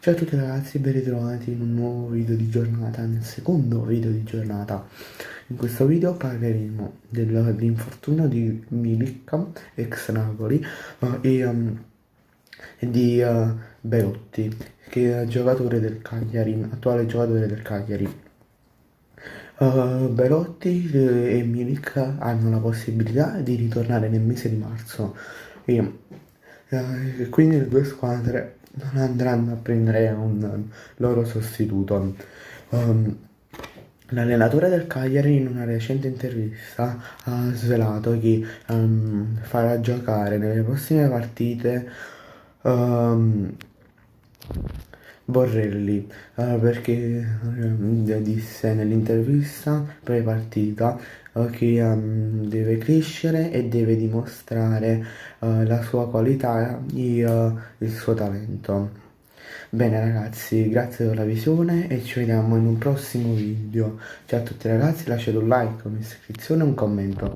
Ciao a tutti ragazzi, ben ritrovati in un nuovo video di giornata, nel secondo video di giornata. In questo video parleremo dell'infortunio di Milik, ex Napoli, e di Belotti, che è giocatore del Cagliari, attuale giocatore del Cagliari. Belotti e Milik hanno la possibilità di ritornare nel mese di marzo e quindi le due squadre non andranno a prendere un loro sostituto. Um, L'allenatore del Cagliari in una recente intervista ha svelato che farà giocare nelle prossime partite um, Borrelli, perché disse nell'intervista pre-partita che deve crescere e deve dimostrare la sua qualità e il suo talento. Bene ragazzi, grazie per la visione e ci vediamo in un prossimo video. Ciao a tutti ragazzi, lasciate un like, un'iscrizione e un commento.